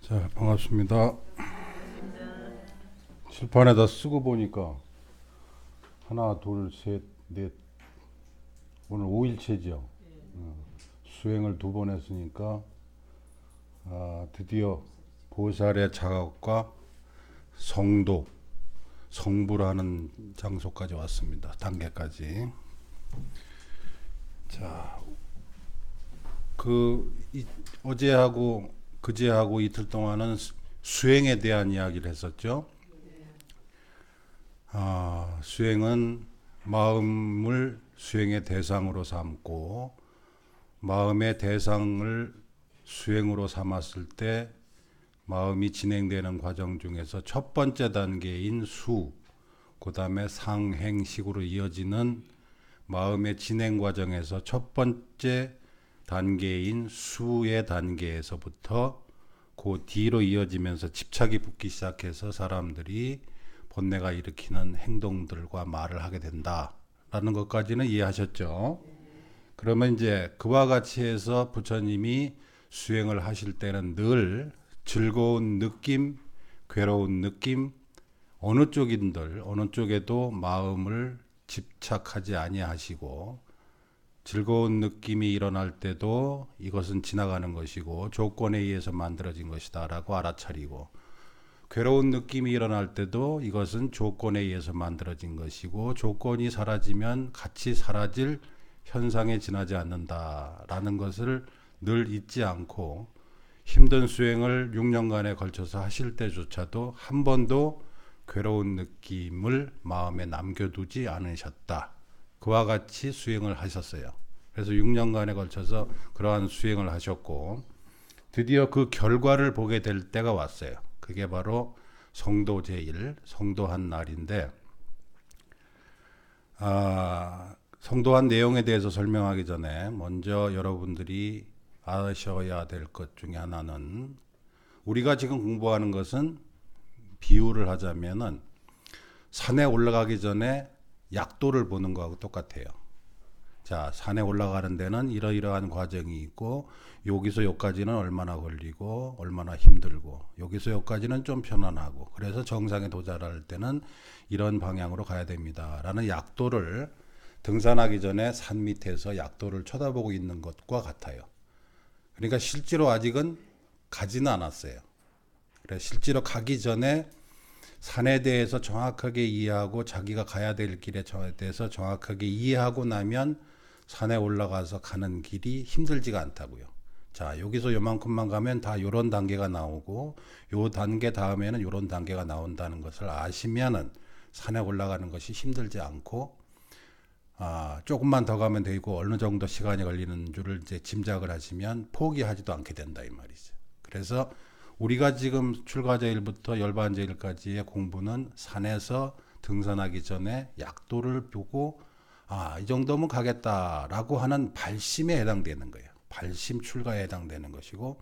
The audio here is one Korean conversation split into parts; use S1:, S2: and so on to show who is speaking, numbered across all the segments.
S1: 자, 반갑습니다. 칠판에다 쓰고 보니까 하나, 둘, 셋, 넷. 오늘 5일째죠. 수행을 2번 했으니까 드디어 보살의 작업과 성도, 성불하는 장소까지 왔습니다. 단계까지. 자, 어제하고 그제하고 이틀 동안은 수행에 대한 이야기를 했었죠. 수행은 마음을 수행의 대상으로 삼고 마음의 대상을 수행으로 삼았을 때 마음이 진행되는 과정 중에서 첫 번째 단계인 수, 그 다음에 상행식으로 이어지는 마음의 진행 과정에서 첫 번째 단계인 수의 단계에서부터 그 뒤로 이어지면서 집착이 붙기 시작해서 사람들이 본내가 일으키는 행동들과 말을 하게 된다라는 것까지는 이해하셨죠? 그러면 이제 그와 같이 해서 부처님이 수행을 하실 때는 늘 즐거운 느낌, 괴로운 느낌, 어느 쪽에도 마음을 집착하지 아니하시고 즐거운 느낌이 일어날 때도 이것은 지나가는 것이고 조건에 의해서 만들어진 것이다 라고 알아차리고, 괴로운 느낌이 일어날 때도 이것은 조건에 의해서 만들어진 것이고 조건이 사라지면 같이 사라질 현상에 지나지 않는다라는 것을 늘 잊지 않고 힘든 수행을 6년간에 걸쳐서 하실 때조차도 한 번도 괴로운 느낌을 마음에 남겨두지 않으셨다. 그와 같이 수행을 하셨어요. 그래서 6년간에 걸쳐서 그러한 수행을 하셨고 드디어 그 결과를 보게 될 때가 왔어요. 그게 바로 성도 제1, 성도한 날인데, 성도한 내용에 대해서 설명하기 전에 먼저 여러분들이 아셔야 될 것 중에 하나는, 우리가 지금 공부하는 것은 비유를 하자면은 산에 올라가기 전에 약도를 보는 거하고 똑같아요. 자, 산에 올라가는 데는 이러이러한 과정이 있고 여기서 여기까지는 얼마나 걸리고 얼마나 힘들고 여기서 여기까지는 좀 편안하고 그래서 정상에 도달할 때는 이런 방향으로 가야 됩니다 라는 약도를 등산하기 전에 산 밑에서 약도를 쳐다보고 있는 것과 같아요. 그러니까 실제로 아직은 가지는 않았어요. 그래서 실제로 가기 전에 산에 대해서 정확하게 이해하고 자기가 가야 될 길에 대해서 정확하게 이해하고 나면 산에 올라가서 가는 길이 힘들지가 않다고요. 자, 여기서 요만큼만 가면 다 요런 단계가 나오고 요 단계 다음에는 요런 단계가 나온다는 것을 아시면은 산에 올라가는 것이 힘들지 않고 조금만 더 가면 되고 어느 정도 시간이 걸리는 줄을 이제 짐작을 하시면 포기하지도 않게 된다 이 말이죠. 그래서 우리가 지금 출가제일부터 열반제일까지의 공부는 산에서 등산하기 전에 약도를 보고 이 정도면 가겠다라고 하는 발심에 해당되는 거예요. 발심 출가에 해당되는 것이고,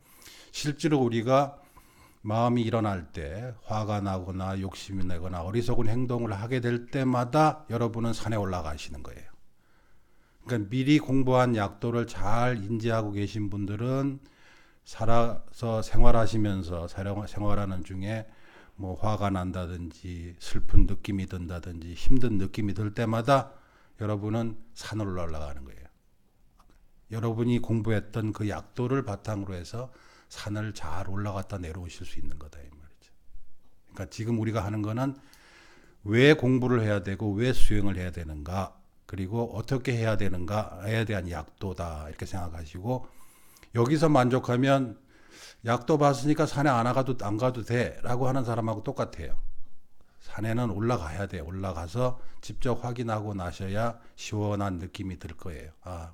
S1: 실제로 우리가 마음이 일어날 때 화가 나거나 욕심이 나거나 어리석은 행동을 하게 될 때마다 여러분은 산에 올라가시는 거예요. 그러니까 미리 공부한 약도를 잘 인지하고 계신 분들은 살아서 생활하시면서 생활하는 중에 뭐 화가 난다든지 슬픈 느낌이 든다든지 힘든 느낌이 들 때마다 여러분은 산을 올라가는 거예요. 여러분이 공부했던 그 약도를 바탕으로 해서 산을 잘 올라갔다 내려오실 수 있는 거다 이 말이죠. 그러니까 지금 우리가 하는 거는 왜 공부를 해야 되고 왜 수행을 해야 되는가, 그리고 어떻게 해야 되는가에 대한 약도다 이렇게 생각하시고, 여기서 만족하면 약도 봤으니까 산에 안 가도 돼라고 하는 사람하고 똑같아요. 산에는 올라가야 돼. 올라가서 직접 확인하고 나셔야 시원한 느낌이 들 거예요.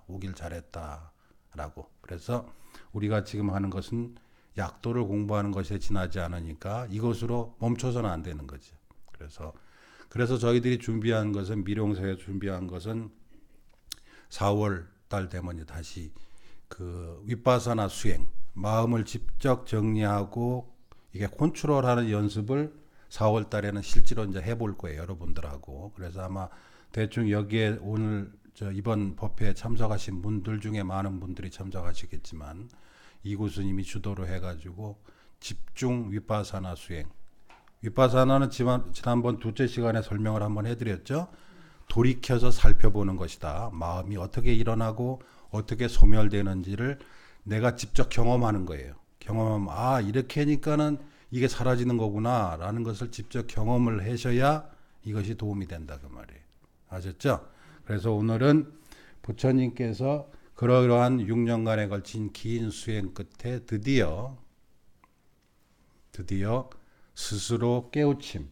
S1: 오길 잘했다라고. 그래서 우리가 지금 하는 것은 약도를 공부하는 것에 지나지 않으니까 이것으로 멈춰서는 안 되는 거죠. 그래서 저희들이 준비한 것은, 미룡사에 준비한 것은 4월 달 되면 이제 다시 그 윗바사나 수행, 마음을 직접 정리하고 이게 컨트롤하는 연습을 4월 달에는 실제로 이제 해볼 거예요, 여러분들하고. 그래서 아마 대충 여기에 오늘 이번 법회에 참석하신 분들 중에 많은 분들이 참석하시겠지만 이구스님이 주도로 해가지고 집중 위파사나 수행. 위파사나는 지난번 둘째 시간에 설명을 한번 해드렸죠. 돌이켜서 살펴보는 것이다. 마음이 어떻게 일어나고 어떻게 소멸되는지를 내가 직접 경험하는 거예요. 경험하면 아 이렇게 하니까는 이게 사라지는 거구나 라는 것을 직접 경험을 하셔야 이것이 도움이 된다 그 말이에요. 아셨죠? 그래서 오늘은 부처님께서 그러한 6년간에 걸친 긴 수행 끝에 드디어 스스로 깨우침,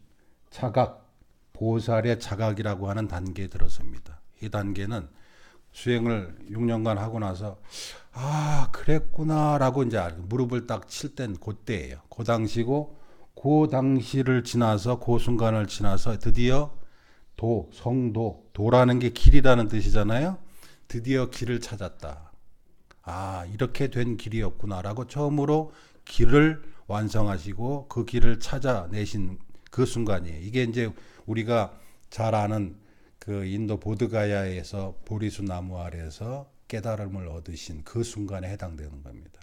S1: 자각, 보살의 자각이라고 하는 단계에 들어섭니다. 이 단계는 수행을 6년간 하고 나서 아 그랬구나 라고 이제 무릎을 딱 칠 땐 그때예요. 그 당시고 그 당시를 지나서 그 순간을 지나서 드디어 도라는 게 길이라는 뜻이잖아요. 드디어 길을 찾았다. 아 이렇게 된 길이었구나라고 처음으로 길을 완성하시고 그 길을 찾아내신 그 순간이에요. 이게 이제 우리가 잘 아는 그 인도 보드가야에서 보리수 나무 아래에서 깨달음을 얻으신 그 순간에 해당되는 겁니다.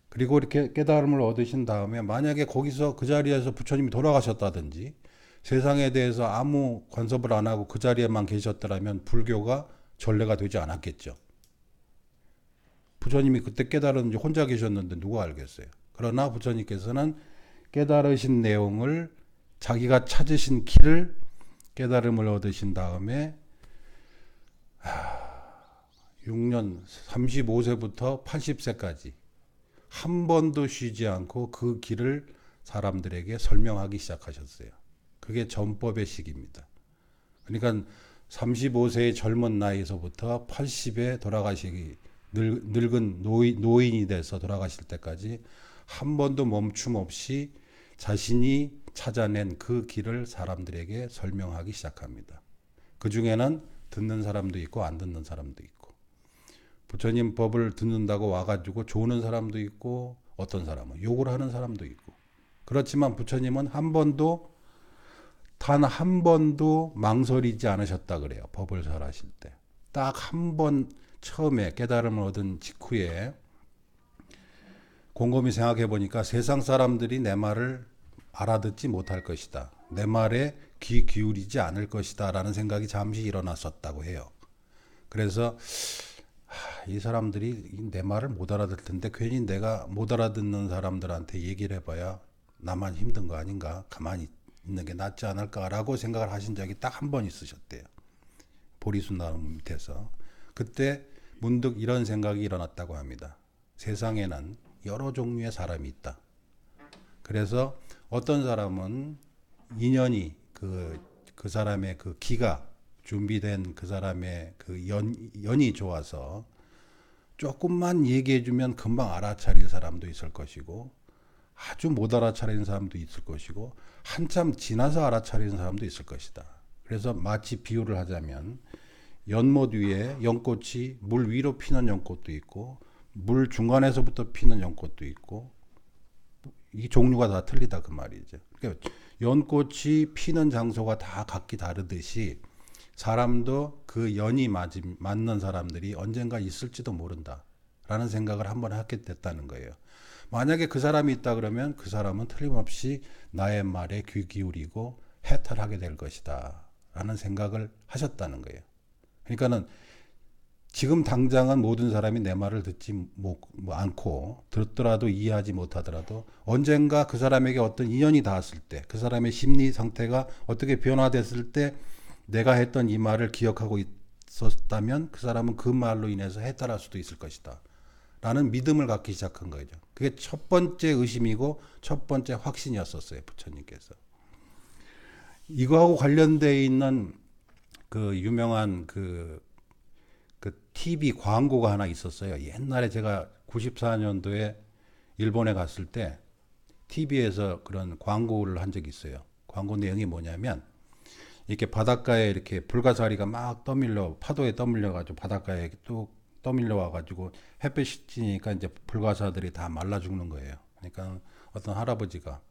S1: 그리고 이렇게 깨달음을 얻으신 다음에 만약에 거기서 그 자리에서 부처님이 돌아가셨다든지 세상에 대해서 아무 간섭을 안 하고 그 자리에만 계셨더라면 불교가 전례가 되지 않았겠죠. 부처님이 그때 깨달았는지 혼자 계셨는데 누가 알겠어요. 그러나 부처님께서는 깨달으신 내용을 자기가 찾으신 길을 깨달음을 얻으신 다음에 6년 35세부터 80세까지 한 번도 쉬지 않고 그 길을 사람들에게 설명하기 시작하셨어요. 그게 전법의 시기입니다. 그러니까 35세의 젊은 나이에서부터 80에 돌아가시기 늙은 노인이 돼서 돌아가실 때까지 한 번도 멈춤 없이 자신이 찾아낸 그 길을 사람들에게 설명하기 시작합니다. 그 중에는 듣는 사람도 있고 안 듣는 사람도 있고 부처님 법을 듣는다고 와가지고 조는 사람도 있고 어떤 사람은 욕을 하는 사람도 있고 그렇지만 부처님은 단 한 번도 망설이지 않으셨다 그래요. 법을 설하실 때. 딱 한 번 처음에 깨달음을 얻은 직후에 곰곰이 생각해 보니까 세상 사람들이 내 말을 알아듣지 못할 것이다. 내 말에 귀 기울이지 않을 것이다 라는 생각이 잠시 일어났었다고 해요. 그래서 이 사람들이 내 말을 못 알아들 텐데 괜히 내가 못 알아듣는 사람들한테 얘기를 해봐야 나만 힘든 거 아닌가, 가만히 있는 게 낫지 않을까라고 생각을 하신 적이 딱 한 번 있으셨대요. 보리수 나무 밑에서. 그때 문득 이런 생각이 일어났다고 합니다. 세상에는 여러 종류의 사람이 있다. 그래서 어떤 사람은 인연이 그 사람의 그 기가 준비된 그 사람의 그 연이 좋아서 조금만 얘기해주면 금방 알아차릴 사람도 있을 것이고 아주 못 알아차리는 사람도 있을 것이고 한참 지나서 알아차리는 사람도 있을 것이다. 그래서 마치 비유를 하자면 연못 위에 연꽃이 물 위로 피는 연꽃도 있고 물 중간에서부터 피는 연꽃도 있고 이 종류가 다 틀리다 그 말이죠. 그러니까 연꽃이 피는 장소가 다 각기 다르듯이 사람도 그 연이 맞는 사람들이 언젠가 있을지도 모른다 라는 생각을 한번 하게 됐다는 거예요. 만약에 그 사람이 있다 그러면 그 사람은 틀림없이 나의 말에 귀 기울이고 해탈하게 될 것이다 라는 생각을 하셨다는 거예요. 그러니까는 지금 당장은 모든 사람이 내 말을 듣지 않고 듣더라도 이해하지 못하더라도 언젠가 그 사람에게 어떤 인연이 닿았을 때 그 사람의 심리 상태가 어떻게 변화됐을 때 내가 했던 이 말을 기억하고 있었다면 그 사람은 그 말로 인해서 해탈할 수도 있을 것이다 라는 믿음을 갖기 시작한 거죠. 그게 첫 번째 의심이고 첫 번째 확신이었었어요. 부처님께서. 이거하고 관련되어 있는 그 유명한 그 TV 광고가 하나 있었어요. 옛날에 제가 94년도에 일본에 갔을 때 TV에서 그런 광고를 한 적이 있어요. 광고 내용이 뭐냐면 이렇게 바닷가에 이렇게 불가사리가 막 파도에 떠밀려가지고 바닷가에 뚝 떠밀려 와가지고 햇빛이 찌니까 이제 불가사들이 다 말라 죽는 거예요. 그러니까 어떤 할아버지가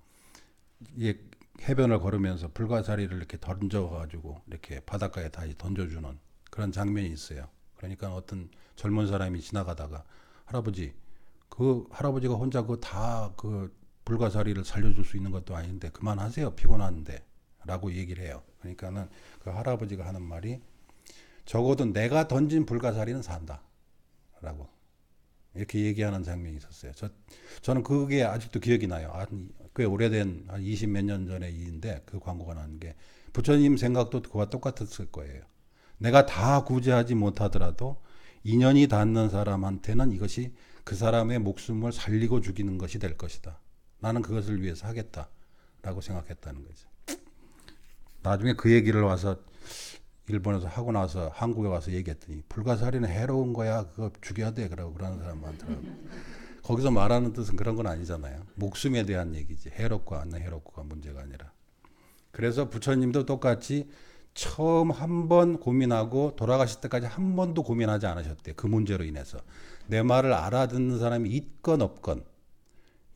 S1: 이 해변을 걸으면서 불가사리를 이렇게 던져가지고 이렇게 바닷가에 다시 던져주는 그런 장면이 있어요. 그러니까 어떤 젊은 사람이 지나가다가 할아버지 그 할아버지가 혼자 그 다 그 불가사리를 살려줄 수 있는 것도 아닌데 그만하세요. 피곤한데. 라고 얘기를 해요. 그러니까는 그 할아버지가 하는 말이 적어도 내가 던진 불가사리는 산다. 라고. 이렇게 얘기하는 장면이 있었어요. 저는 그게 아직도 기억이 나요. 꽤 오래된 한 20 몇 년 전의 일인데 그 광고가 나는 게 부처님 생각도 그와 똑같았을 거예요. 내가 다 구제하지 못하더라도 인연이 닿는 사람한테는 이것이 그 사람의 목숨을 살리고 죽이는 것이 될 것이다. 나는 그것을 위해서 하겠다라고 생각했다는 거죠. 나중에 그 얘기를 와서 일본에서 하고 나서 한국에 와서 얘기했더니 불가사리는 해로운 거야. 그거 죽여야 돼. 그러는 사람 많더라고요. 거기서 말하는 뜻은 그런 건 아니잖아요. 목숨에 대한 얘기지. 해롭고 안 해롭고가 문제가 아니라. 그래서 부처님도 똑같이 처음 한 번 고민하고 돌아가실 때까지 한 번도 고민하지 않으셨대요. 그 문제로 인해서. 내 말을 알아듣는 사람이 있건 없건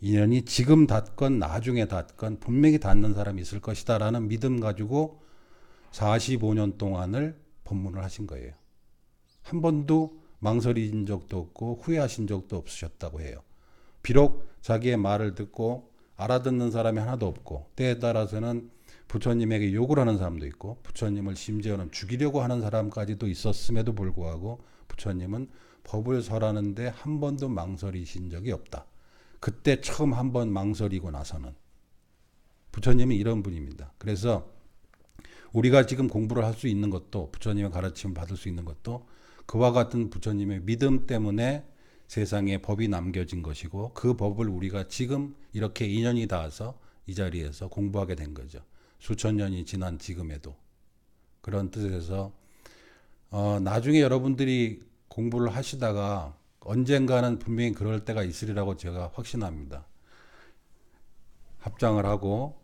S1: 인연이 지금 닿건 나중에 닿건 분명히 닿는 사람이 있을 것이다 라는 믿음 가지고 45년 동안을 법문을 하신 거예요. 한 번도 망설인 적도 없고 후회하신 적도 없으셨다고 해요. 비록 자기의 말을 듣고 알아듣는 사람이 하나도 없고 때에 따라서는 부처님에게 욕을 하는 사람도 있고 부처님을 심지어는 죽이려고 하는 사람까지도 있었음에도 불구하고 부처님은 법을 설하는데 한 번도 망설이신 적이 없다. 그때 처음 한 번 망설이고 나서는 부처님은 이런 분입니다. 그래서 우리가 지금 공부를 할 수 있는 것도 부처님의 가르침을 받을 수 있는 것도 그와 같은 부처님의 믿음 때문에 세상에 법이 남겨진 것이고 그 법을 우리가 지금 이렇게 인연이 닿아서 이 자리에서 공부하게 된 거죠. 수천 년이 지난 지금에도. 그런 뜻에서 나중에 여러분들이 공부를 하시다가 언젠가는 분명히 그럴 때가 있으리라고 제가 확신합니다. 합장을 하고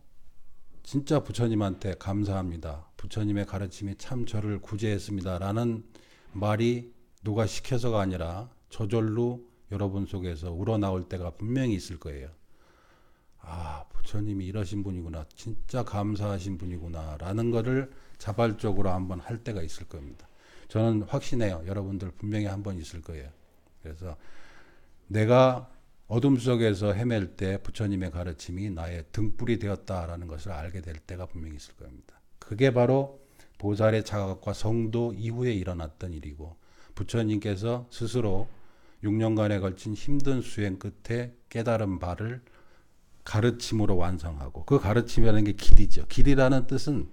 S1: 진짜 부처님한테 감사합니다. 부처님의 가르침이 참 저를 구제했습니다. 라는 말이 누가 시켜서가 아니라 저절로 여러분 속에서 우러나올 때가 분명히 있을 거예요. 아, 부처님이 이러신 분이구나. 진짜 감사하신 분이구나. 라는 거를 자발적으로 한번 할 때가 있을 겁니다. 저는 확신해요. 여러분들 분명히 한번 있을 거예요. 그래서 내가 어둠 속에서 헤맬 때 부처님의 가르침이 나의 등불이 되었다라는 것을 알게 될 때가 분명히 있을 겁니다. 그게 바로 보살의 자각과 성도 이후에 일어났던 일이고 부처님께서 스스로 6년간에 걸친 힘든 수행 끝에 깨달은 바를 가르침으로 완성하고 그 가르침이라는 게 길이죠. 길이라는 뜻은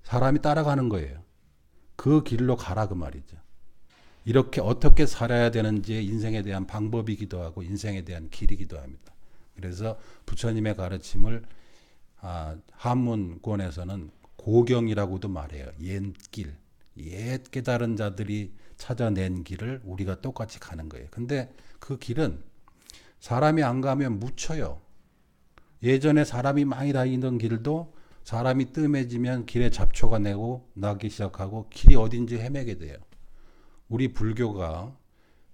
S1: 사람이 따라가는 거예요. 그 길로 가라 그 말이죠. 이렇게 어떻게 살아야 되는지의 인생에 대한 방법이기도 하고 인생에 대한 길이기도 합니다. 그래서 부처님의 가르침을 한문권에서는 고경이라고도 말해요. 옛길, 옛 깨달은 자들이 찾아낸 길을 우리가 똑같이 가는 거예요. 근데 그 길은 사람이 안 가면 묻혀요. 예전에 사람이 많이 다니던 길도 사람이 뜸해지면 길에 잡초가 나기 시작하고 길이 어딘지 헤매게 돼요. 우리 불교가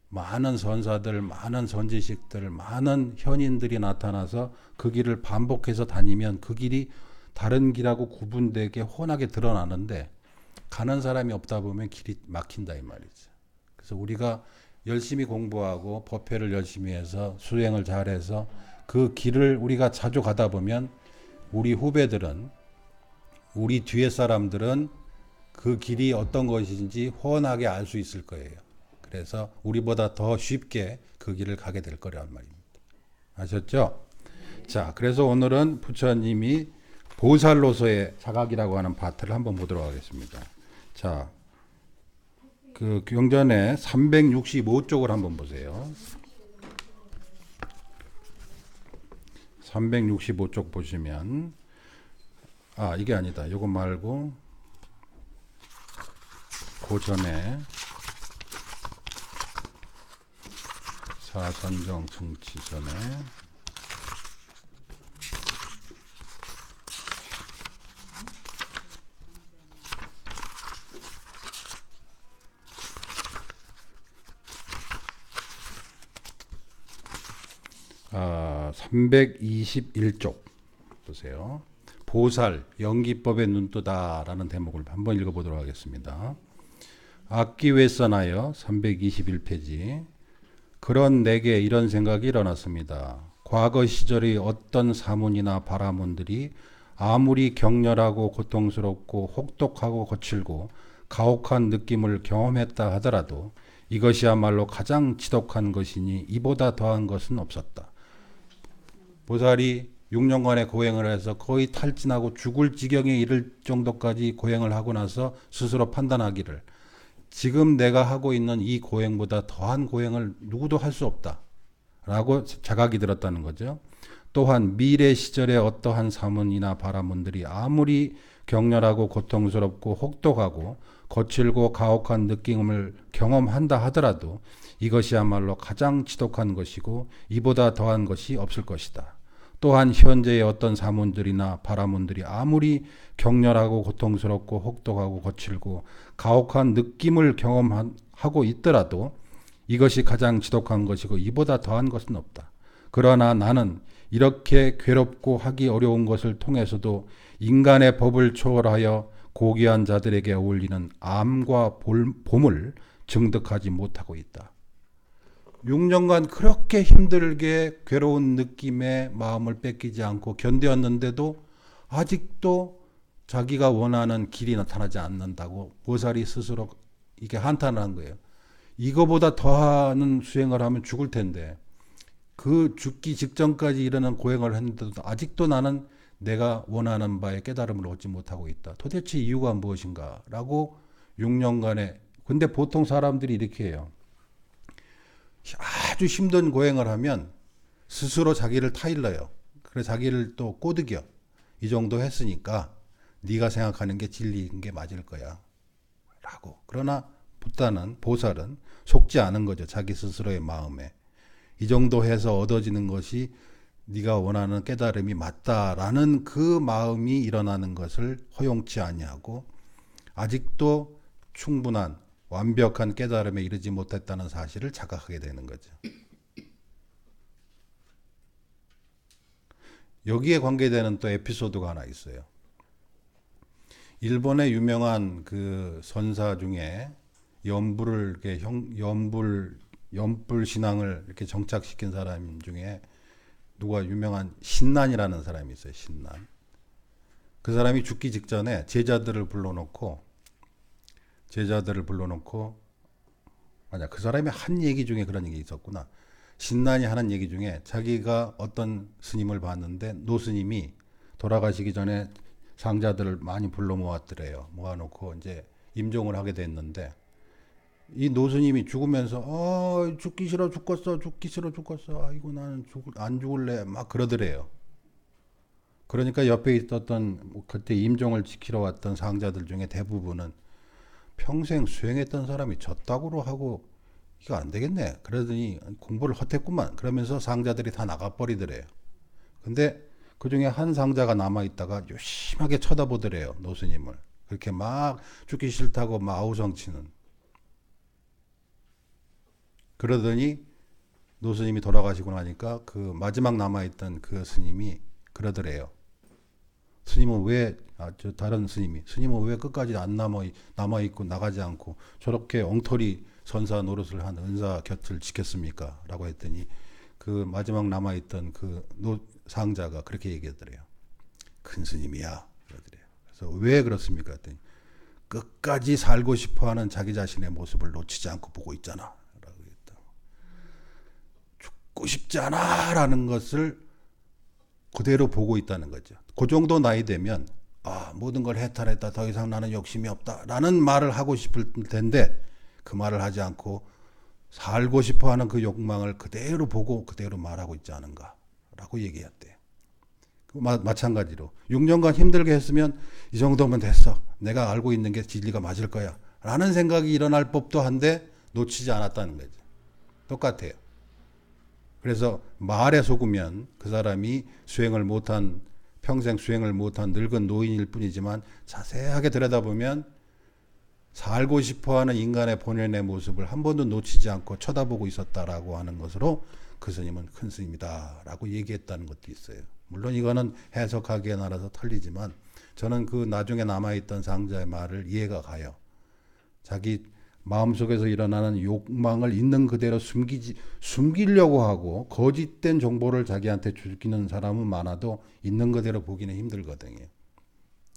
S1: 많은 선사들, 많은 선지식들, 많은 현인들이 나타나서 그 길을 반복해서 다니면 그 길이 다른 길하고 구분되게 훤하게 드러나는데 가는 사람이 없다 보면 길이 막힌다 이 말이죠. 그래서 우리가 열심히 공부하고 법회를 열심히 해서 수행을 잘해서 그 길을 우리가 자주 가다 보면 우리 후배들은 우리 뒤에 사람들은 그 길이 어떤 것인지 훤하게 알 수 있을 거예요. 그래서 우리보다 더 쉽게 그 길을 가게 될 거란 말입니다. 아셨죠? 자, 그래서 오늘은 부처님이 보살로서의 자각이라고 하는 파트를 한번 보도록 하겠습니다. 자, 그 경전의 365쪽을 한번 보세요. 365쪽 보시면 이게 아니다. 이거 말고 그 전에 사선정 청치선에 아, 321쪽 보세요. 보살 연기법의 눈뜨다라는 대목을 한번 읽어보도록 하겠습니다. 악기 왜 써나요? 321페이지. 그런 내게 이런 생각이 일어났습니다. 과거 시절의 어떤 사문이나 바라문들이 아무리 격렬하고 고통스럽고 혹독하고 거칠고 가혹한 느낌을 경험했다 하더라도 이것이야말로 가장 지독한 것이니 이보다 더한 것은 없었다. 보살이 6년간의 고행을 해서 거의 탈진하고 죽을 지경에 이를 정도까지 고행을 하고 나서 스스로 판단하기를 지금 내가 하고 있는 이 고행보다 더한 고행을 누구도 할 수 없다 라고 자각이 들었다는 거죠. 또한 미래 시절의 어떠한 사문이나 바라문들이 아무리 격렬하고 고통스럽고 혹독하고 거칠고 가혹한 느낌을 경험한다 하더라도 이것이야말로 가장 지독한 것이고 이보다 더한 것이 없을 것이다. 또한 현재의 어떤 사문들이나 바라문들이 아무리 격렬하고 고통스럽고 혹독하고 거칠고 가혹한 느낌을 경험하고 있더라도 이것이 가장 지독한 것이고 이보다 더한 것은 없다. 그러나 나는 이렇게 괴롭고 하기 어려운 것을 통해서도 인간의 법을 초월하여 고귀한 자들에게 어울리는 암과 봄을 증득하지 못하고 있다. 6년간 그렇게 힘들게 괴로운 느낌에 마음을 뺏기지 않고 견뎌왔는데도 아직도 자기가 원하는 길이 나타나지 않는다고 보살이 스스로 이게 한탄을 한 거예요. 이거보다 더하는 수행을 하면 죽을 텐데 그 죽기 직전까지 이르는 고행을 했는데도 아직도 나는 내가 원하는 바의 깨달음을 얻지 못하고 있다. 도대체 이유가 무엇인가? 라고 6년간에 근데 보통 사람들이 이렇게 해요. 아주 힘든 고행을 하면 스스로 자기를 타일러요. 그래서 자기를 또 꼬드겨. 이 정도 했으니까 네가 생각하는 게 진리인 게 맞을 거야. 라고. 그러나 부다는 보살은 속지 않은 거죠. 자기 스스로의 마음에. 이 정도 해서 얻어지는 것이 네가 원하는 깨달음이 맞다라는 그 마음이 일어나는 것을 허용치 아니하고 아직도 충분한 완벽한 깨달음에 이르지 못했다는 사실을 자각하게 되는 거죠. 여기에 관계되는 또 에피소드가 하나 있어요. 일본의 유명한 그 선사 중에 연불을 이렇게 연불 신앙을 이렇게 정착시킨 사람 중에 누가 유명한 신난이라는 사람이 있어요. 신난. 그 사람이 죽기 직전에 제자들을 불러놓고 맞아, 그 사람이 한 얘기 중에 그런 얘기 있었구나. 신난이 하는 얘기 중에 자기가 어떤 스님을 봤는데 노 스님이 돌아가시기 전에 상자들을 많이 불러 모았더래요. 모아놓고 이제 임종을 하게 됐는데 이 노스님이 죽으면서 죽기 싫어 죽겠어 아이고 나는 안 죽을래 막 그러더래요. 그러니까 옆에 있었던 그때 임종을 지키러 왔던 상자들 중에 대부분은 평생 수행했던 사람이 졌다고로 하고 이거 안 되겠네 그러더니 공부를 헛했구만 그러면서 상자들이 다 나가버리더래요. 근데 그 중에 한 상자가 남아있다가 요심하게 쳐다보더래요. 노스님을 그렇게 막 죽기 싫다고 막 아우성치는. 그러더니 노스님이 돌아가시고 나니까 그 마지막 남아있던 그 스님이 그러더래요. 스님은 왜, 다른 스님은 왜 끝까지 안 남아있고 나가지 않고 저렇게 엉터리 선사 노릇을 한 은사 곁을 지켰습니까? 라고 했더니 그 마지막 남아있던 그 상자가 그렇게 얘기하더래요. 큰 스님이야. 그러더래요. 그래서 왜 그렇습니까? 했더니 끝까지 살고 싶어 하는 자기 자신의 모습을 놓치지 않고 보고 있잖아. 죽고 싶지 않아 라는 것을 그대로 보고 있다는 거죠. 그 정도 나이 되면 모든 걸 해탈했다. 더 이상 나는 욕심이 없다. 라는 말을 하고 싶을 텐데 그 말을 하지 않고 살고 싶어 하는 그 욕망을 그대로 보고 그대로 말하고 있지 않은가 라고 얘기했대요. 마찬가지로 6년간 힘들게 했으면 이 정도면 됐어. 내가 알고 있는 게 진리가 맞을 거야. 라는 생각이 일어날 법도 한데 놓치지 않았다는 거죠. 똑같아요. 그래서 말에 속으면 그 사람이 평생 수행을 못한 늙은 노인일 뿐이지만 자세하게 들여다보면 살고 싶어하는 인간의 본연의 모습을 한 번도 놓치지 않고 쳐다보고 있었다라고 하는 것으로 그 스님은 큰 스님이다 라고 얘기했다는 것도 있어요. 물론 이거는 해석하기에 나라서 틀리지만 저는 그 나중에 남아있던 상자의 말을 이해가 가요. 자기 마음속에서 일어나는 욕망을 있는 그대로 숨기려고 하고 거짓된 정보를 자기한테 주기는 사람은 많아도 있는 그대로 보기는 힘들거든요.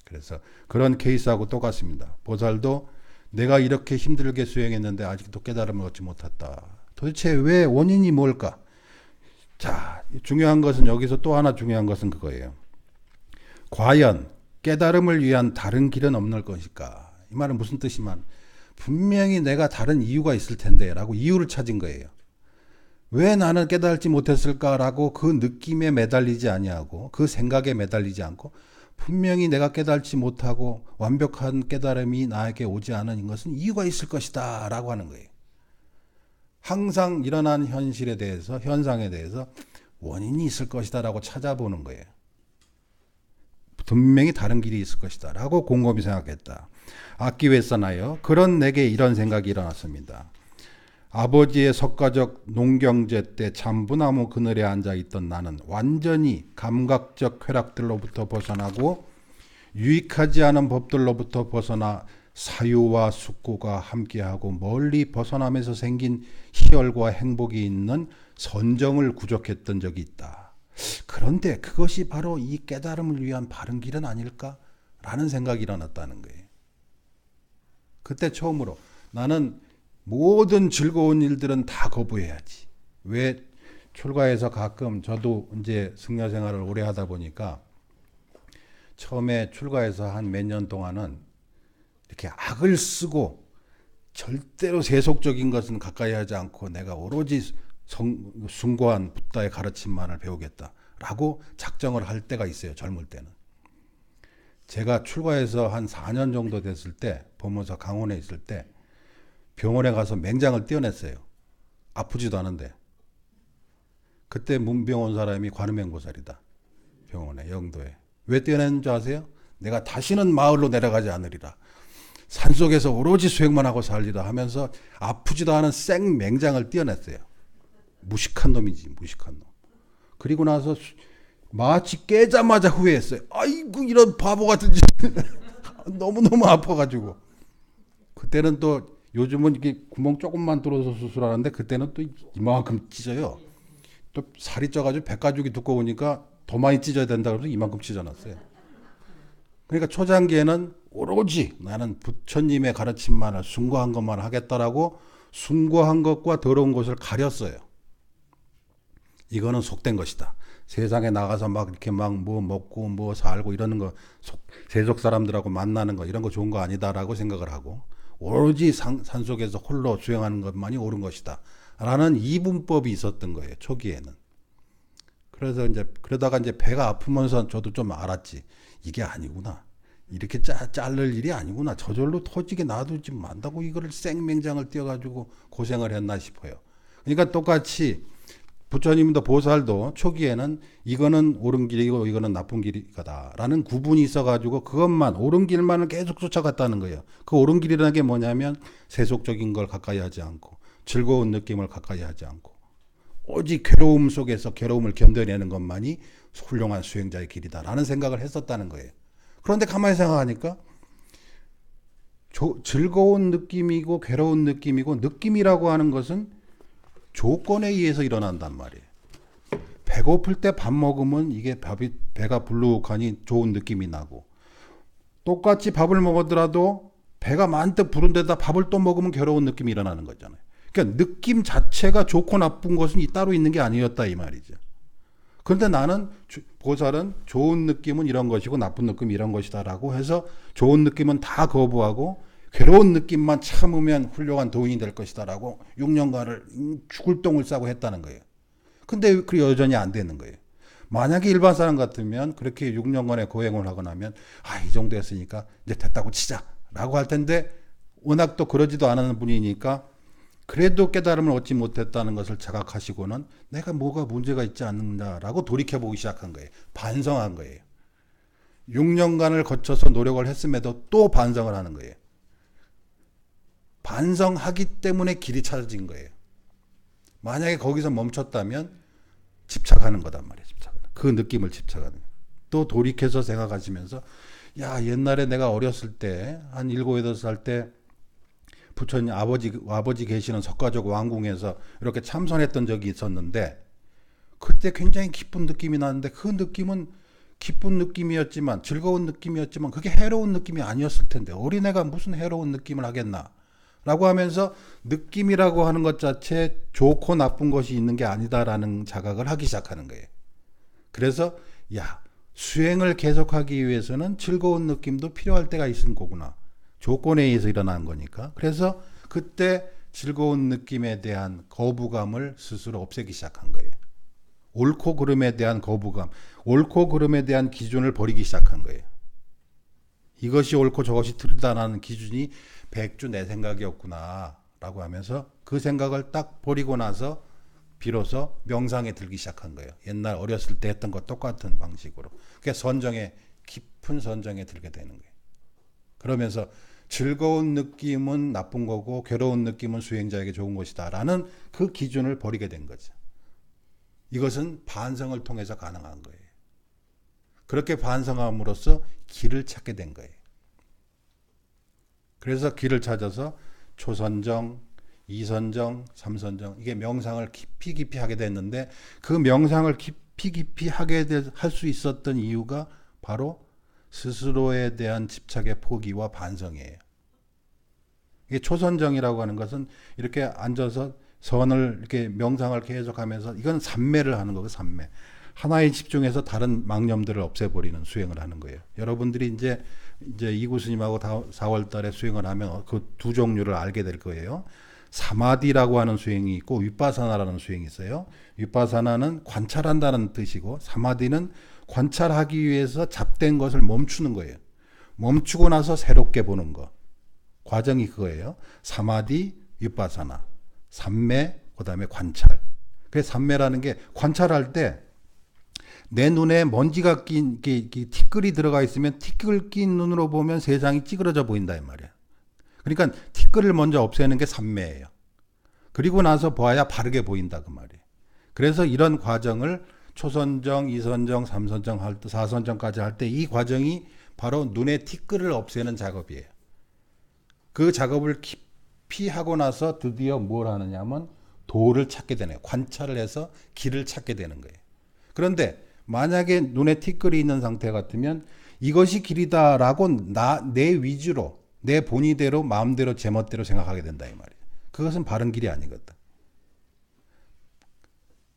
S1: 그래서 그런 케이스하고 똑같습니다. 보살도 내가 이렇게 힘들게 수행했는데 아직도 깨달음을 얻지 못했다. 도대체 왜 원인이 뭘까? 자, 중요한 것은 여기서 또 하나 중요한 것은 그거예요. 과연 깨달음을 위한 다른 길은 없는 것일까? 이 말은 무슨 뜻이면 분명히 내가 다른 이유가 있을 텐데 라고 이유를 찾은 거예요. 왜 나는 깨달지 못했을까라고 그 느낌에 매달리지 아니하고 그 생각에 매달리지 않고 분명히 내가 깨달지 못하고 완벽한 깨달음이 나에게 오지 않은 것은 이유가 있을 것이다 라고 하는 거예요. 항상 일어난 현실에 대해서 현상에 대해서 원인이 있을 것이다 라고 찾아보는 거예요. 분명히 다른 길이 있을 것이다 라고 곰곰이 생각했다. 악기 왜 써나요? 그런 내게 이런 생각이 일어났습니다. 아버지의 석가적 농경제 때 잠부나무 그늘에 앉아있던 나는 완전히 감각적 쾌락들로부터 벗어나고 유익하지 않은 법들로부터 벗어나 사유와 숙고가 함께하고 멀리 벗어나면서 생긴 희열과 행복이 있는 선정을 구족했던 적이 있다. 그런데 그것이 바로 이 깨달음을 위한 바른 길은 아닐까? 라는 생각이 일어났다는 거예요. 그때 처음으로 나는 모든 즐거운 일들은 다 거부해야지. 왜 출가해서 가끔 저도 이제 승려 생활을 오래 하다 보니까 처음에 출가해서 한 몇 년 동안은 이렇게 악을 쓰고 절대로 세속적인 것은 가까이 하지 않고 내가 오로지 숭고한 붓다의 가르침만을 배우겠다라고 작정을 할 때가 있어요. 젊을 때는. 제가 출가해서 한 4년 정도 됐을 때 법문사 강원에 있을 때 병원에 가서 맹장을 떼어냈어요. 아프지도 않은데. 그때 문병 온 사람이 관음행보살이다. 병원에 영도에. 왜 떼어냈는 줄 아세요? 내가 다시는 마을로 내려가지 않으리라. 산속에서 오로지 수행만 하고 살리라 하면서 아프지도 않은 생 맹장을 떼어냈어요. 무식한 놈이지, 무식한 놈. 그리고 나서 마치 깨자마자 후회했어요. 아이고 이런 바보 같은 짓. 너무너무 아파가지고. 그때는 또 요즘은 이렇게 구멍 조금만 뚫어서 수술하는데 그때는 또 이만큼 찢어요. 또 살이 쪄가지고 백가죽이 두꺼우니까 더 많이 찢어야 된다 그래서 이만큼 찢어놨어요. 그러니까 초장기에는 오로지 나는 부처님의 가르침만을 숭고한 것만 하겠다라고 숭고한 것과 더러운 것을 가렸어요. 이거는 속된 것이다. 세상에 나가서 막 이렇게 막 뭐 먹고 뭐 살고 이러는 거 세속 사람들하고 만나는 거 이런 거 좋은 거 아니다라고 생각을 하고 오로지 산속에서 홀로 수행하는 것만이 옳은 것이다 라는 이분법이 있었던 거예요. 초기에는. 그래서 이제 그러다가 이제 배가 아프면서 저도 좀 알았지. 이게 아니구나. 이렇게 자를 일이 아니구나. 저절로 터지게 놔두지 만다고 이거를 생맹장을 띄어가지고 고생을 했나 싶어요. 그러니까 똑같이 부처님도 보살도 초기에는 이거는 옳은 길이고 이거는 나쁜 길이다 라는 구분이 있어가지고 그것만 옳은 길만을 계속 쫓아갔다는 거예요. 그 옳은 길이라는 게 뭐냐면 세속적인 걸 가까이 하지 않고 즐거운 느낌을 가까이 하지 않고 오직 괴로움 속에서 괴로움을 견뎌내는 것만이 훌륭한 수행자의 길이다라는 생각을 했었다는 거예요. 그런데 가만히 생각하니까 즐거운 느낌이고 괴로운 느낌이고 느낌이라고 하는 것은 조건에 의해서 일어난단 말이에요. 배고플 때 밥 먹으면 이게 배가 불룩하니 좋은 느낌이 나고 똑같이 밥을 먹었더라도 배가 만뜩 부른 데다 밥을 또 먹으면 괴로운 느낌이 일어나는 거잖아요. 그러니까 느낌 자체가 좋고 나쁜 것은 따로 있는 게 아니었다 이 말이죠. 그런데 나는 보살은 좋은 느낌은 이런 것이고 나쁜 느낌은 이런 것이다라고 해서 좋은 느낌은 다 거부하고 괴로운 느낌만 참으면 훌륭한 도인이 될 것이다라고 6년간을 죽을 똥을 싸고 했다는 거예요. 근데 그 여전히 안 되는 거예요. 만약에 일반 사람 같으면 그렇게 6년간의 고행을 하고 나면 이 정도 했으니까 이제 됐다고 치자라고 할 텐데 워낙 또 그러지도 않은 분이니까 그래도 깨달음을 얻지 못했다는 것을 자각하시고는 내가 뭐가 문제가 있지 않는다라고 돌이켜보기 시작한 거예요. 반성한 거예요. 6년간을 거쳐서 노력을 했음에도 또 반성을 하는 거예요. 반성하기 때문에 길이 찾아진 거예요. 만약에 거기서 멈췄다면 집착하는 거단 말이에요. 그 느낌을 집착하는 거예요. 또 돌이켜서 생각하시면서 야 옛날에 내가 어렸을 때 한 7, 8살 때 부처님 아버지 계시는 석가족 왕궁에서 이렇게 참선했던 적이 있었는데 그때 굉장히 기쁜 느낌이 나는데 그 느낌은 기쁜 느낌이었지만 즐거운 느낌이었지만 그게 해로운 느낌이 아니었을 텐데 어린애가 무슨 해로운 느낌을 하겠나 라고 하면서 느낌이라고 하는 것 자체에 좋고 나쁜 것이 있는 게 아니다라는 자각을 하기 시작하는 거예요. 그래서 야, 수행을 계속하기 위해서는 즐거운 느낌도 필요할 때가 있는 거구나. 조건에 의해서 일어난 거니까. 그래서 그때 즐거운 느낌에 대한 거부감을 스스로 없애기 시작한 거예요. 옳고 그름에 대한 거부감, 옳고 그름에 대한 기준을 버리기 시작한 거예요. 이것이 옳고 저것이 틀리다라는 기준이 백주 내 생각이었구나 라고 하면서 그 생각을 딱 버리고 나서 비로소 명상에 들기 시작한 거예요. 옛날 어렸을 때 했던 것 똑같은 방식으로. 그게 선정에, 깊은 선정에 들게 되는 거예요. 그러면서 즐거운 느낌은 나쁜 거고 괴로운 느낌은 수행자에게 좋은 것이다 라는 그 기준을 버리게 된 거죠. 이것은 반성을 통해서 가능한 거예요. 그렇게 반성함으로써 길을 찾게 된 거예요. 그래서 길을 찾아서 초선정, 이선정, 삼선정 이게 명상을 깊이 하게 됐는데 그 명상을 깊이 하게 할 수 있었던 이유가 바로 스스로에 대한 집착의 포기와 반성이에요. 이게 초선정이라고 하는 것은 이렇게 앉아서 선을 이렇게 명상을 계속하면서 이건 삼매를 하는 거고 삼매. 하나에 집중해서 다른 망념들을 없애버리는 수행을 하는 거예요. 여러분들이 이제 이구 스님하고 4월 달에 수행을 하면 그 두 종류를 알게 될 거예요. 사마디라고 하는 수행이 있고 위파사나라는 수행이 있어요. 위파사나는 관찰한다는 뜻이고 사마디는 관찰하기 위해서 잡된 것을 멈추는 거예요. 멈추고 나서 새롭게 보는 거. 과정이 그거예요. 사마디, 위파사나, 삼매, 그다음에 관찰. 그래서 삼매라는 게 관찰할 때 내 눈에 먼지가 낀 티끌이 들어가 있으면 티끌 낀 눈으로 보면 세상이 찌그러져 보인다 이 말이야. 그러니까 티끌을 먼저 없애는 게 삼매예요. 그리고 나서 봐야 바르게 보인다 그 말이에요. 그래서 이런 과정을 초선정, 이선정, 삼선정 할 때, 사선정까지 할 때 이 과정이 바로 눈의 티끌을 없애는 작업이에요. 그 작업을 깊이 하고 나서 드디어 뭘 하느냐면 도를 찾게 되네요. 관찰을 해서 길을 찾게 되는 거예요. 그런데 만약에 눈에 티끌이 있는 상태 같으면 이것이 길이다라고 내 위주로 내 본의대로 마음대로 제멋대로 생각하게 된다 이 말이에요. 그것은 바른 길이 아니거든.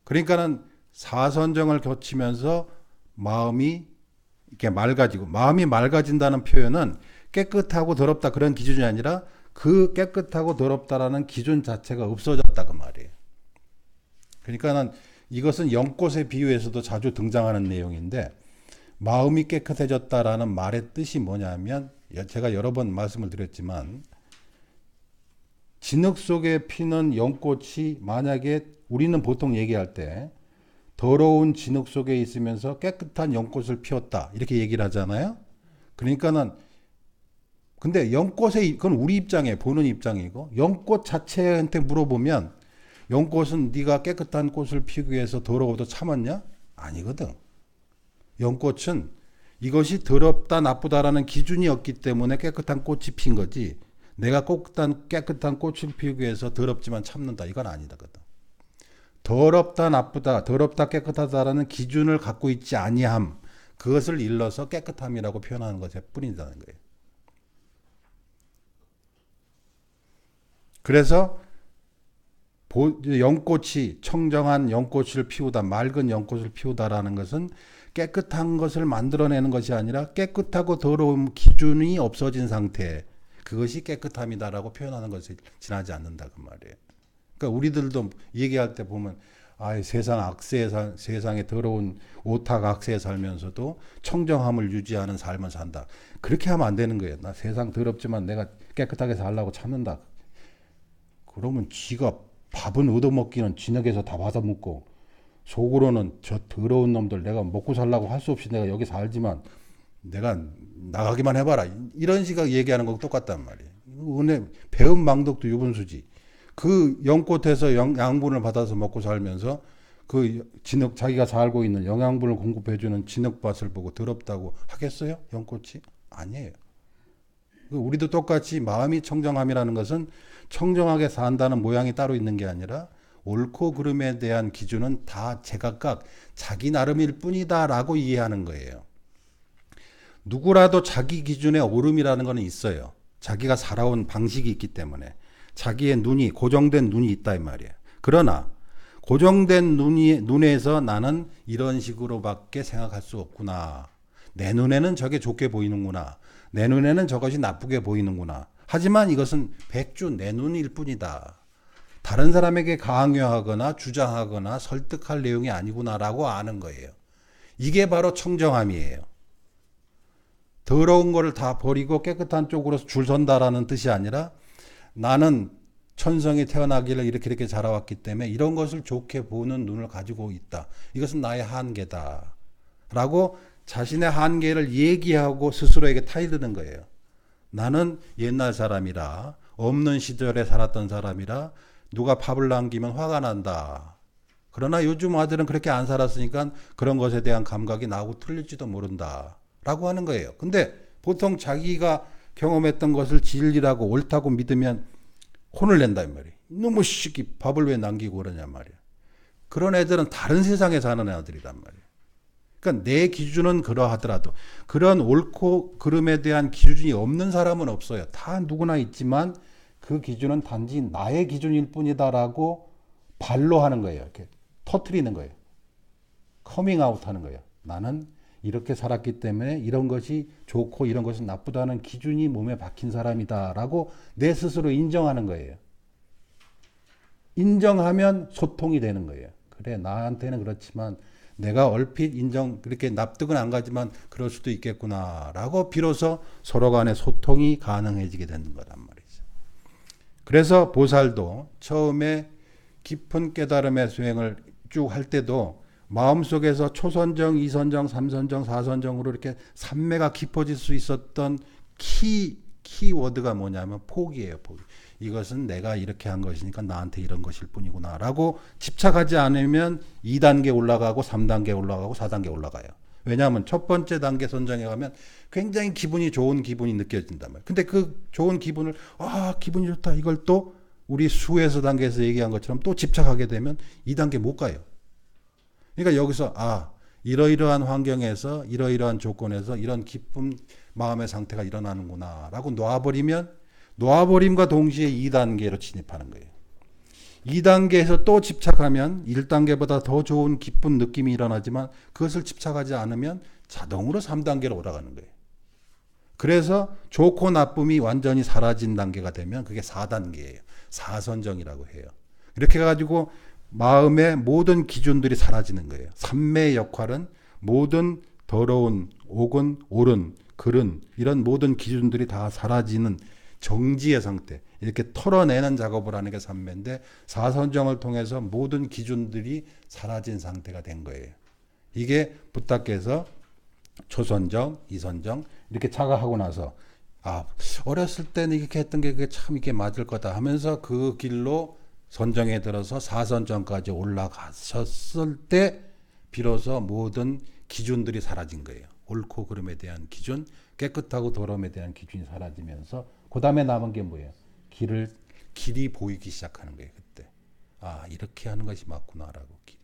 S1: 그러니까는 사선정을 거치면서 마음이 이렇게 맑아지고 마음이 맑아진다는 표현은 깨끗하고 더럽다 그런 기준이 아니라 그 깨끗하고 더럽다라는 기준 자체가 없어졌다 그 말이에요. 그러니까는 이것은 연꽃에 비유해서도 자주 등장하는 내용인데 마음이 깨끗해졌다라는 말의 뜻이 뭐냐면 제가 여러 번 말씀을 드렸지만 진흙 속에 피는 연꽃이 만약에 우리는 보통 얘기할 때 더러운 진흙 속에 있으면서 깨끗한 연꽃을 피웠다 이렇게 얘기를 하잖아요. 그러니까는 근데 연꽃의 그건 우리 입장에 보는 입장이고 연꽃 자체한테 물어보면 연꽃은 네가 깨끗한 꽃을 피우기 위해서 더러워도 참았냐? 아니거든. 연꽃은 이것이 더럽다 나쁘다라는 기준이 없기 때문에 깨끗한 꽃이 핀 거지 내가 깨끗한 꽃을 피우기 위해서 더럽지만 참는다 이건 아니거든. 더럽다 나쁘다 더럽다 깨끗하다라는 기준을 갖고 있지 아니함 그것을 일러서 깨끗함이라고 표현하는 것에 뿐이라는 거예요. 그래서 연꽃이 청정한 연꽃을 피우다 맑은 연꽃을 피우다라는 것은 깨끗한 것을 만들어내는 것이 아니라 깨끗하고 더러움 기준이 없어진 상태 그것이 깨끗함이다라고 표현하는 것이 지나지 않는다 그 말이에요. 그러니까 우리들도 얘기할 때 보면 세상에 더러운 오탁 악세에 살면서도 청정함을 유지하는 삶을 산다. 그렇게 하면 안 되는 거예요. 나 세상 더럽지만 내가 깨끗하게 살려고 참는다. 그러면 지가 밥은 얻어먹기는 진흙에서 다 받아먹고 속으로는 저 더러운 놈들 내가 먹고 살라고 할 수 없이 내가 여기 살지만 내가 나가기만 해봐라. 이런 식으로 얘기하는 거랑 똑같단 말이에요. 은혜 배은 망덕도 유분수지. 그 연꽃에서 양분을 받아서 먹고 살면서 그 진흙 자기가 살고 있는 영양분을 공급해주는 진흙밭을 보고 더럽다고 하겠어요? 연꽃이? 아니에요. 우리도 똑같이 마음이 청정함이라는 것은 청정하게 산다는 모양이 따로 있는 게 아니라 옳고 그름에 대한 기준은 다 제각각 자기 나름일 뿐이다라고 이해하는 거예요. 누구라도 자기 기준의 옳음이라는 것은 있어요. 자기가 살아온 방식이 있기 때문에 자기의 눈이 고정된 눈이 있다 이 말이에요. 그러나 고정된 눈에서 나는 이런 식으로밖에 생각할 수 없구나. 내 눈에는 저게 좋게 보이는구나. 내 눈에는 저것이 나쁘게 보이는구나. 하지만 이것은 백주 내 눈일 뿐이다. 다른 사람에게 강요하거나 주장하거나 설득할 내용이 아니구나라고 아는 거예요. 이게 바로 청정함이에요. 더러운 거를 다 버리고 깨끗한 쪽으로 줄 선다라는 뜻이 아니라 나는 천성이 태어나기를 이렇게 자라왔기 때문에 이런 것을 좋게 보는 눈을 가지고 있다. 이것은 나의 한계다. 라고 자신의 한계를 얘기하고 스스로에게 타이르는 거예요. 나는 옛날 사람이라 없는 시절에 살았던 사람이라 누가 밥을 남기면 화가 난다. 그러나 요즘 아들은 그렇게 안 살았으니까 그런 것에 대한 감각이 나하고 틀릴지도 모른다. 라고 하는 거예요. 근데 보통 자기가 경험했던 것을 진리라고 옳다고 믿으면 혼을 낸단 말이에요. 너무 시끼 밥을 왜 남기고 그러냐 말이에요. 그런 애들은 다른 세상에 사는 애들이란 말이에요. 그러니까 내 기준은 그러하더라도 그런 옳고 그름에 대한 기준이 없는 사람은 없어요. 다 누구나 있지만 그 기준은 단지 나의 기준일 뿐이다라고 반로하는 거예요. 이렇게 터트리는 거예요. 커밍아웃 하는 거예요. 나는 이렇게 살았기 때문에 이런 것이 좋고 이런 것이 나쁘다는 기준이 몸에 박힌 사람이다라고 내 스스로 인정하는 거예요. 인정하면 소통이 되는 거예요. 그래, 나한테는 그렇지만 내가 얼핏 그렇게 납득은 안 가지만 그럴 수도 있겠구나라고 비로소 서로 간의 소통이 가능해지게 되는 거란 말이죠. 그래서 보살도 처음에 깊은 깨달음의 수행을 쭉 할 때도 마음속에서 초선정, 이선정, 삼선정, 사선정으로 이렇게 삼매가 깊어질 수 있었던 키워드가 뭐냐면 포기예요. 포기. 이것은 내가 이렇게 한 것이니까 나한테 이런 것일 뿐이구나 라고 집착하지 않으면 2단계 올라가고 3단계 올라가고 4단계 올라가요. 왜냐하면 첫 번째 단계 선정에 가면 굉장히 기분이 좋은 기분이 느껴진단 말이에요. 근데 그 좋은 기분을 기분이 좋다 이걸 또 우리 수에서 단계에서 얘기한 것처럼 또 집착하게 되면 2단계 못 가요. 그러니까 여기서 이러이러한 환경에서 이러이러한 조건에서 이런 기쁨 마음의 상태가 일어나는구나 라고 놓아버림과 동시에 2단계로 진입하는 거예요. 2단계에서 또 집착하면 1단계보다 더 좋은 기쁜 느낌이 일어나지만 그것을 집착하지 않으면 자동으로 3단계로 올라가는 거예요. 그래서 좋고 나쁨이 완전히 사라진 단계가 되면 그게 4단계예요. 사선정이라고 해요. 이렇게 해가지고 마음의 모든 기준들이 사라지는 거예요. 삼매의 역할은 모든 더러운, 옥은, 옳은, 글은 이런 모든 기준들이 다 사라지는 정지의 상태. 이렇게 털어내는 작업을 하는 게 삼매인데 사선정을 통해서 모든 기준들이 사라진 상태가 된 거예요. 이게 부탁께서 초선정, 이선정 이렇게 자각하고 나서 어렸을 때는 이렇게 했던 게 그게 참 이게 맞을 거다 하면서 그 길로 선정에 들어서 사선정까지 올라가셨을 때 비로소 모든 기준들이 사라진 거예요. 옳고 그름에 대한 기준, 깨끗하고 더러움에 대한 기준이 사라지면서 그 다음에 남은 게 뭐예요? 길이 보이기 시작하는 거예요. 그때 이렇게 하는 것이 맞구나라고 길이.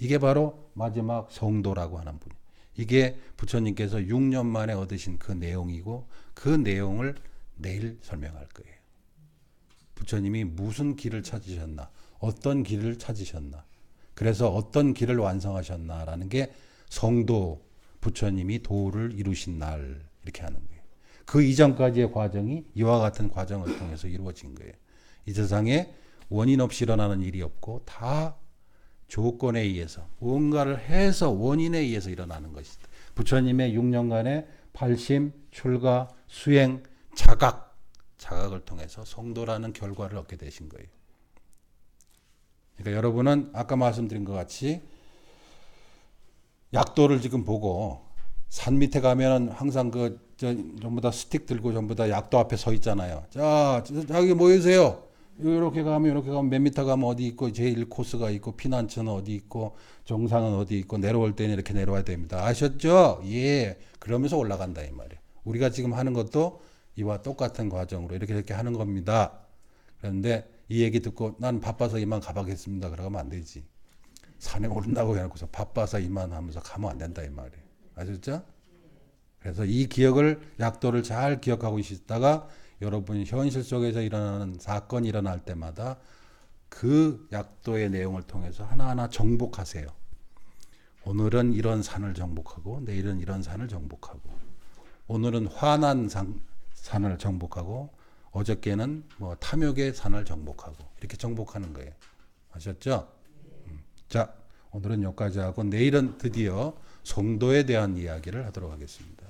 S1: 이게 바로 마지막 성도라고 하는 분이에요. 이게 부처님께서 6년 만에 얻으신 그 내용이고 그 내용을 내일 설명할 거예요. 부처님이 무슨 길을 찾으셨나, 어떤 길을 찾으셨나, 그래서 어떤 길을 완성하셨나라는 게 성도 부처님이 도를 이루신 날 이렇게 하는 거예요. 그 이전까지의 과정이 이와 같은 과정을 통해서 이루어진 거예요. 이 세상에 원인 없이 일어나는 일이 없고 다 조건에 의해서 뭔가를 해서 원인에 의해서 일어나는 것이다. 부처님의 6년간의 발심, 출가, 수행, 자각을 통해서 성도라는 결과를 얻게 되신 거예요. 그러니까 여러분은 아까 말씀드린 것 같이 약도를 지금 보고 산 밑에 가면은 항상 전부 다 스틱 들고 전부 다 약도 앞에 서 있잖아요. 자, 여기 모이세요. 이렇게 가면 몇 미터 가면 어디 있고 제일 코스가 있고 피난처는 어디 있고 정상은 어디 있고 내려올 때는 이렇게 내려와야 됩니다. 아셨죠? 예. 그러면서 올라간다 이 말이에요. 우리가 지금 하는 것도 이와 똑같은 과정으로 이렇게 하는 겁니다. 그런데 이 얘기 듣고 난 바빠서 이만 가봐겠습니다. 그러면 안 되지. 산에 오른다고 해놓고서 바빠서 이만 하면서 가면 안 된다 이 말이에요. 아셨죠? 그래서 이 기억을 약도를 잘 기억하고 있다가 여러분 현실 속에서 일어나는 사건이 일어날 때마다 그 약도의 내용을 통해서 하나하나 정복하세요. 오늘은 이런 산을 정복하고 내일은 이런 산을 정복하고 오늘은 화난 산을 정복하고 어저께는 뭐 탐욕의 산을 정복하고 이렇게 정복하는 거예요. 아셨죠? 자, 오늘은 여기까지 하고 내일은 드디어 성도에 대한 이야기를 하도록 하겠습니다.